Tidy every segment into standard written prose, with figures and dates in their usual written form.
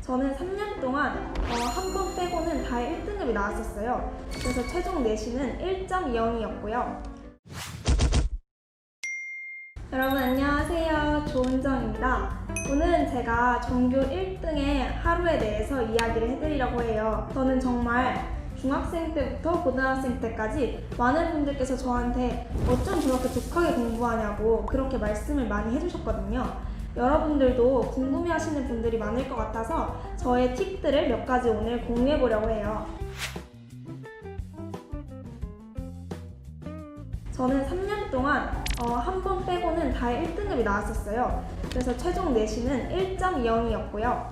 저는 3년 동안 한 번 빼고는 다 1등급이 나왔었어요. 그래서 최종 내신은 1.20이었고요. 여러분 안녕하세요. 조은정입니다. 오늘은 제가 전교 1등의 하루에 대해서 이야기를 해드리려고 해요. 저는 정말 중학생 때부터 고등학생 때까지 많은 분들께서 저한테 어쩜 저렇게 독하게 공부하냐고 그렇게 말씀을 많이 해주셨거든요. 여러분들도 궁금해하시는 분들이 많을 것 같아서 저의 팁들을 몇 가지 오늘 공유해 보려고 해요. 저는 3년 동안 한 번 빼고는 다 1등급이 나왔었어요. 그래서 최종 내신은 1.20이었고요.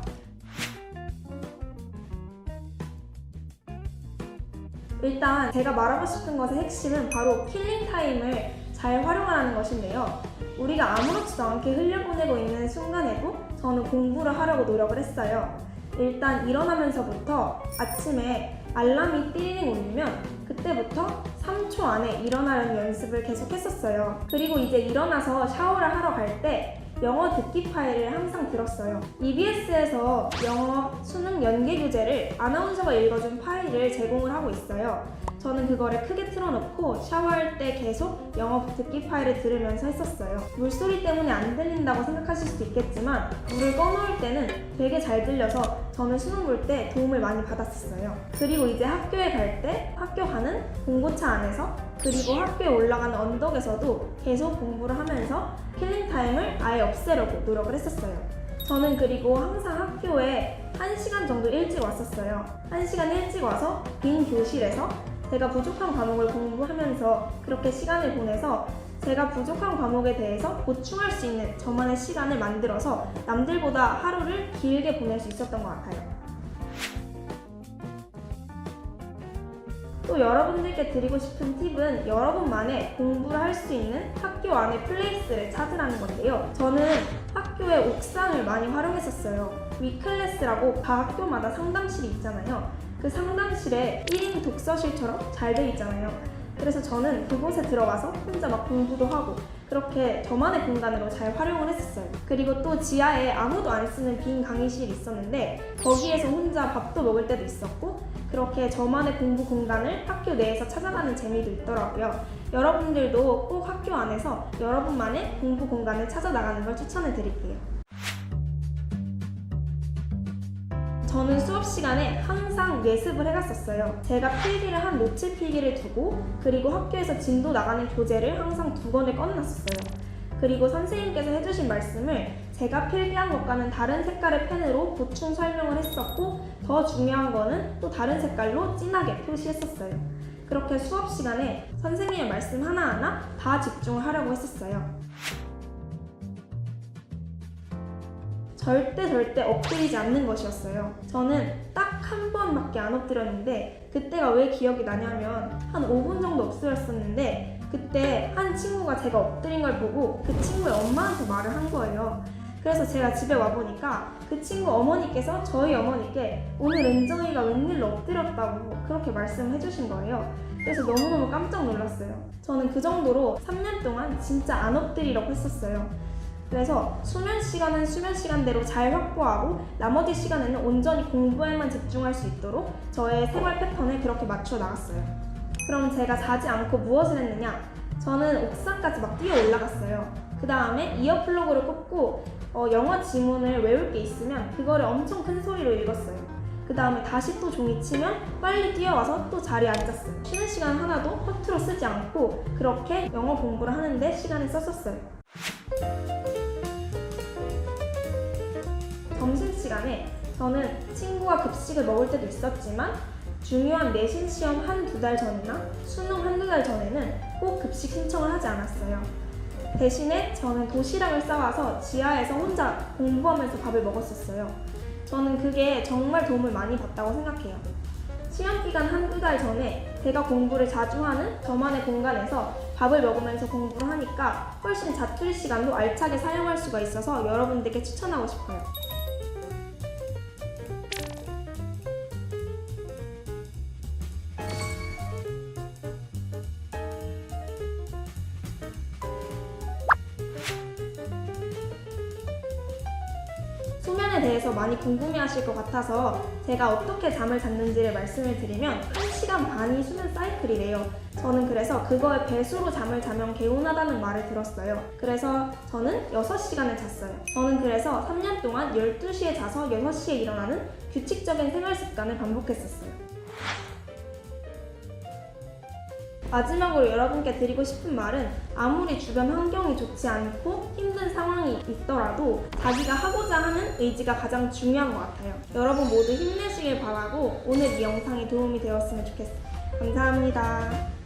일단 제가 말하고 싶은 것의 핵심은 바로 킬링 타임을 잘 활용하라는 것인데요. 우리가 아무렇지도 않게 흘려보내고 있는 순간에도 저는 공부를 하려고 노력을 했어요. 일단 일어나면서부터 아침에 알람이 띠링 울리면 그때부터 3초 안에 일어나려는 연습을 계속 했었어요. 그리고 이제 일어나서 샤워를 하러 갈 때 영어 듣기 파일을 항상 들었어요. EBS에서 영어 수능 연계 교재를 아나운서가 읽어준 파일을 제공을 하고 있어요. 저는 그거를 크게 틀어놓고 샤워할 때 계속 영어 듣기 파일을 들으면서 했었어요. 물소리 때문에 안 들린다고 생각하실 수도 있겠지만 물을 꺼놓을 때는 되게 잘 들려서 저는 수능 볼 때 도움을 많이 받았었어요. 그리고 이제 학교에 갈 때 학교 가는 공고차 안에서 그리고 학교에 올라가는 언덕에서도 계속 공부를 하면서 킬링 타임을 아예 없애려고 노력을 했었어요. 저는 그리고 항상 학교에 1시간 정도 일찍 왔었어요. 1시간 일찍 와서 빈 교실에서 제가 부족한 과목을 공부하면서 그렇게 시간을 보내서 제가 부족한 과목에 대해서 보충할 수 있는 저만의 시간을 만들어서 남들보다 하루를 길게 보낼 수 있었던 것 같아요. 또 여러분들께 드리고 싶은 팁은 여러분만의 공부를 할 수 있는 학교 안에 플레이스를 찾으라는 건데요. 저는 학교의 옥상을 많이 활용했었어요. 위클래스라고 각 학교마다 상담실이 있잖아요. 그 상담실에 1인 독서실처럼 잘 돼 있잖아요. 그래서 저는 그곳에 들어가서 혼자 막 공부도 하고 그렇게 저만의 공간으로 잘 활용을 했었어요. 그리고 또 지하에 아무도 안 쓰는 빈 강의실이 있었는데 거기에서 혼자 밥도 먹을 때도 있었고 그렇게 저만의 공부 공간을 학교 내에서 찾아가는 재미도 있더라고요. 여러분들도 꼭 학교 안에서 여러분만의 공부 공간을 찾아 나가는 걸 추천해 드릴게요. 저는 수업 시간에 항상 예습을 해갔었어요. 제가 필기를 한 노트 필기를 두고 그리고 학교에서 진도 나가는 교재를 항상 2권을 꺼내놨었어요. 그리고 선생님께서 해주신 말씀을 제가 필기한 것과는 다른 색깔의 펜으로 보충 설명을 했었고 더 중요한 거는 또 다른 색깔로 진하게 표시했었어요. 그렇게 수업 시간에 선생님의 말씀 하나하나 다 집중을 하려고 했었어요. 절대 엎드리지 않는 것이었어요. 저는 딱 한 번밖에 안 엎드렸는데 그때가 왜 기억이 나냐면 한 5분 정도 엎드렸었는데 그때 한 친구가 제가 엎드린 걸 보고 그 친구의 엄마한테 말을 한 거예요. 그래서 제가 집에 와보니까 그 친구 어머니께서 저희 어머니께 오늘 은정이가 웬일로 엎드렸다고 그렇게 말씀해 주신 거예요. 그래서 너무너무 깜짝 놀랐어요. 저는 그 정도로 3년 동안 진짜 안 엎드리려고 했었어요. 그래서 수면 시간은 수면 시간대로 잘 확보하고 나머지 시간에는 온전히 공부에만 집중할 수 있도록 저의 생활 패턴을 그렇게 맞춰 나갔어요. 그럼 제가 자지 않고 무엇을 했느냐? 저는 옥상까지 막 뛰어 올라갔어요. 그 다음에 이어 플러그를 꽂고 영어 지문을 외울 게 있으면 그거를 엄청 큰 소리로 읽었어요. 그 다음에 다시 또 종이 치면 빨리 뛰어와서 또 자리에 앉았어요. 쉬는 시간 하나도 허투루 쓰지 않고 그렇게 영어 공부를 하는데 시간을 썼었어요. 점심시간에 저는 친구가 급식을 먹을 때도 있었지만 중요한 내신 시험 1-2달 전이나 수능 1-2달 전에는 꼭 급식 신청을 하지 않았어요. 대신에 저는 도시락을 싸와서 지하에서 혼자 공부하면서 밥을 먹었었어요. 저는 그게 정말 도움을 많이 받다고 생각해요. 시험기간 1-2달 전에 제가 공부를 자주 하는 저만의 공간에서 밥을 먹으면서 공부를 하니까 훨씬 자투리 시간도 알차게 사용할 수가 있어서 여러분들께 추천하고 싶어요. 수면에 대해서 많이 궁금해하실 것 같아서 제가 어떻게 잠을 잤는지를 말씀을 드리면 1시간 반이 수면 사이클이래요. 저는 그래서 그거의 배수로 잠을 자면 개운하다는 말을 들었어요. 그래서 저는 6시간을 잤어요. 저는 그래서 3년 동안 12시에 자서 6시에 일어나는 규칙적인 생활 습관을 반복했었어요. 마지막으로 여러분께 드리고 싶은 말은 아무리 주변 환경이 좋지 않고 힘든 상황이 있더라도 자기가 하고자 하는 의지가 가장 중요한 것 같아요. 여러분 모두 힘내시길 바라고 오늘 이 영상이 도움이 되었으면 좋겠어요. 감사합니다.